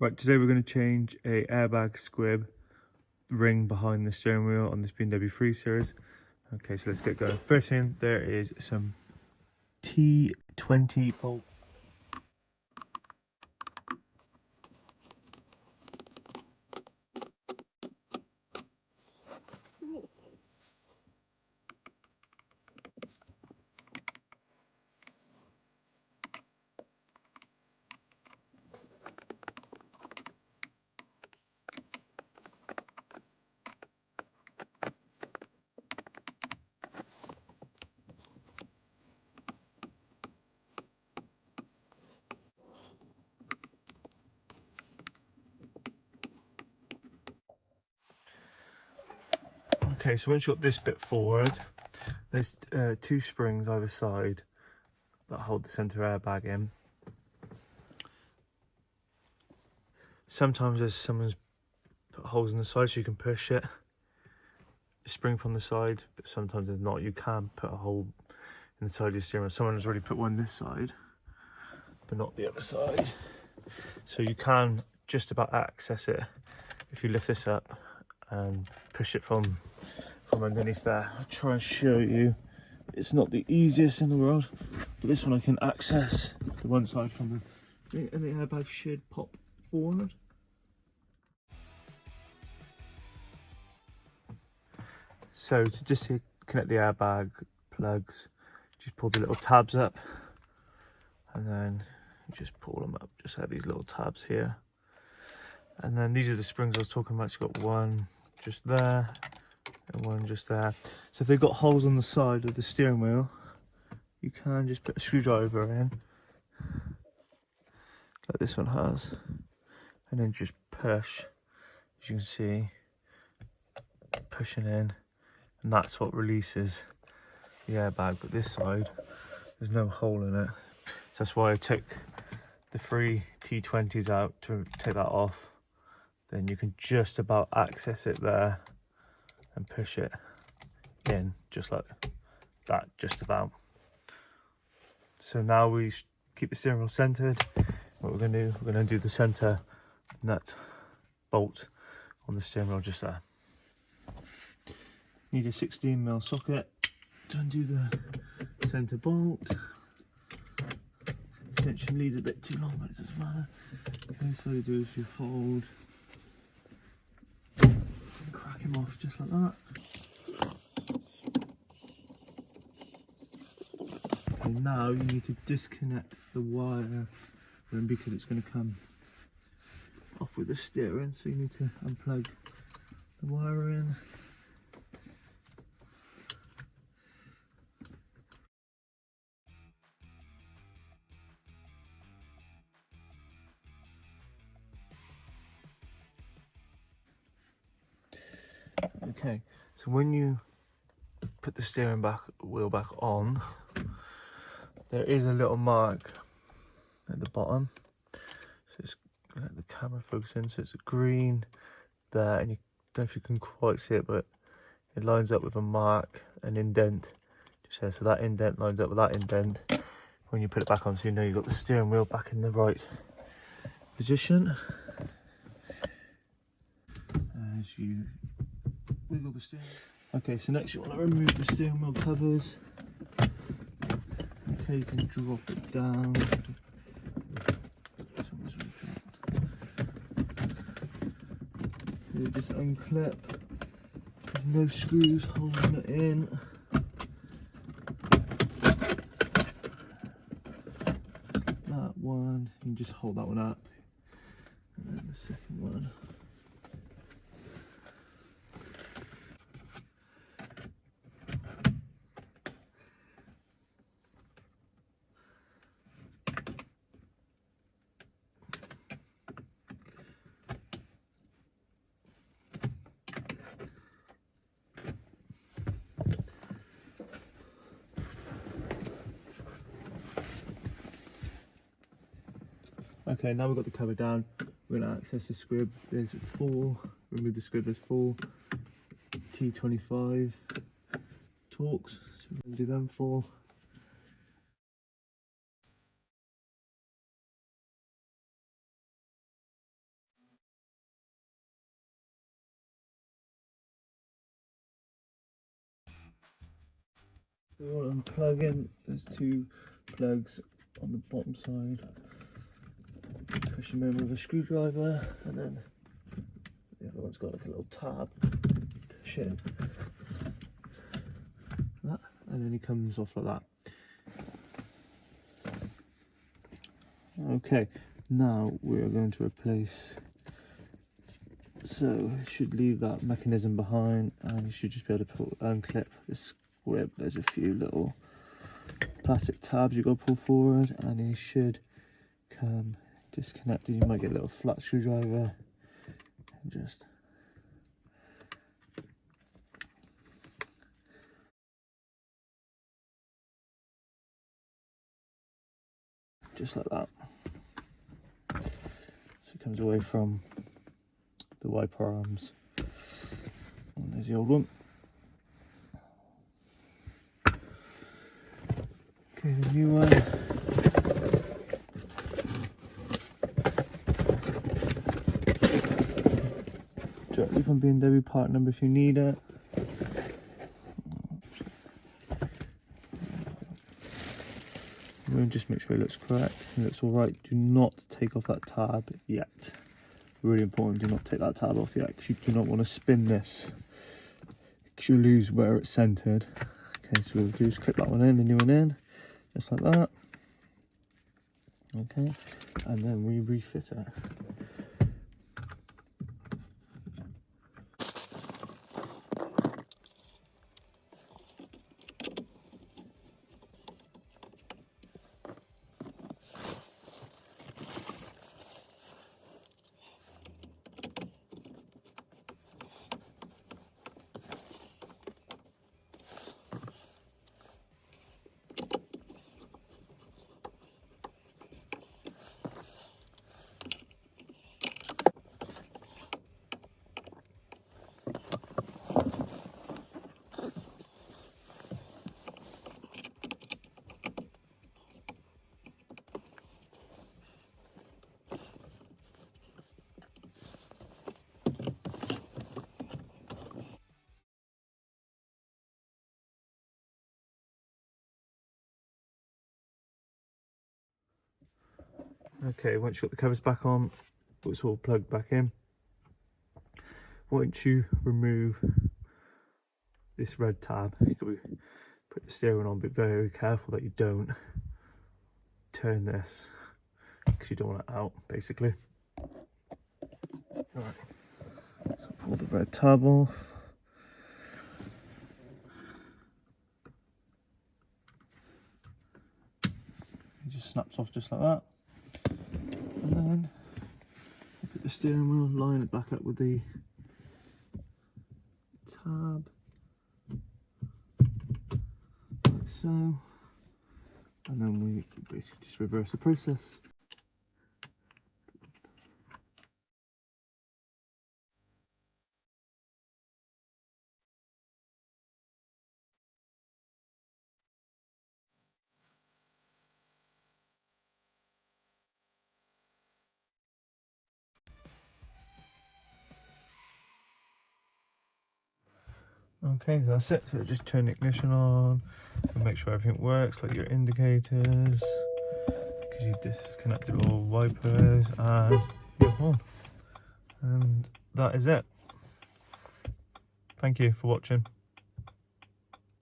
Right, today we're going to change a airbag squib ring behind the steering wheel on this BMW 3 Series. Okay, so let's get going. First thing, there is some T20 bolt. Okay, so once you've got this bit forward, there's two springs either side that hold the centre airbag in. Sometimes there's someone's put holes in the side so you can push it, spring from the side, but sometimes there's not. You can put a hole in the side of your steering wheel. Someone has already put one this side, but not the other side. So you can just about access it if you lift this up and push it from underneath there. I'll try and show you. It's not the easiest in the world, but this one I can access the one side from the, and the airbag should pop forward. So to just connect the airbag plugs, just pull the little tabs up, and then you just pull them up. Just have these little tabs here, and then these are the springs I was talking about. You've got one just there and one just there. So if they've got holes on the side of the steering wheel, you can just put a screwdriver in, like this one has, and then just push, as you can see, pushing in, and that's what releases the airbag. But this side, there's no hole in it. So that's why I took the three T20s out to take that off. Then you can just about access it there and push it in just like that, just about. So now we keep the steering wheel centered. What we're going to do, we're going to do the center nut bolt on the steering wheel just there. Need a 16mm socket to undo the center bolt. Extension leads a bit too long, but it doesn't matter. Okay, so you do is you fold and crack him off just like that. Okay, now you need to disconnect the wire because it's going to come off with the steering, so you need to unplug the wire in. Okay, so when you put the steering wheel back on, there is a little mark at the bottom. So it's, let the camera focus in, so it's a green there, and you don't know if you can quite see it, but it lines up with a mark, an indent just there. So that indent lines up with that indent when you put it back on, so you know you've got the steering wheel back in the right position. As you wiggle the steering. Okay, so next you want to remove the steering wheel covers. Okay, you can drop it down. Okay, just unclip. There's no screws holding it in. That one, you can just hold that one up. And then the second one. Okay, now we've got the cover down, we're going to access the squib. There's four, remove the squib, there's four T25 torques, so we're going to do them four. So you want to unplug in, there's two plugs on the bottom side. Push them in with a screwdriver, and then the other one's got like a little tab. Push in. That, and then he comes off like that. Okay, now we're going to replace, so you should leave that mechanism behind, and you should just be able to unclip the squib. There's a few little plastic tabs you've got to pull forward, and he should come disconnected. You might get a little flat screwdriver and just like that. So it comes away from the wiper arms. And there's the old one. Okay, the new one. Directly from BMW, part number if you need it. We'll just make sure it looks correct. It looks alright. Do not take off that tab yet. Really important, do not take that tab off yet, because you do not want to spin this, because you'll lose where it's centered. Okay, so what we'll do is clip that one in, the new one in, just like that. Okay, and then we refit it. Okay, once you've got the covers back on, it's all plugged back in. Once you remove this red tab, you can put the steering on, but very careful that you don't turn this, because you don't want it out, basically. Alright, so pull the red tab off. It just snaps off just like that. And then look at the steering wheel, line it back up with the tab, like so, and then we basically just reverse the process. Okay, that's it. So just turn the ignition on and make sure everything works, like your indicators, because you disconnected all wipers, and you're on. And that is it. Thank you for watching.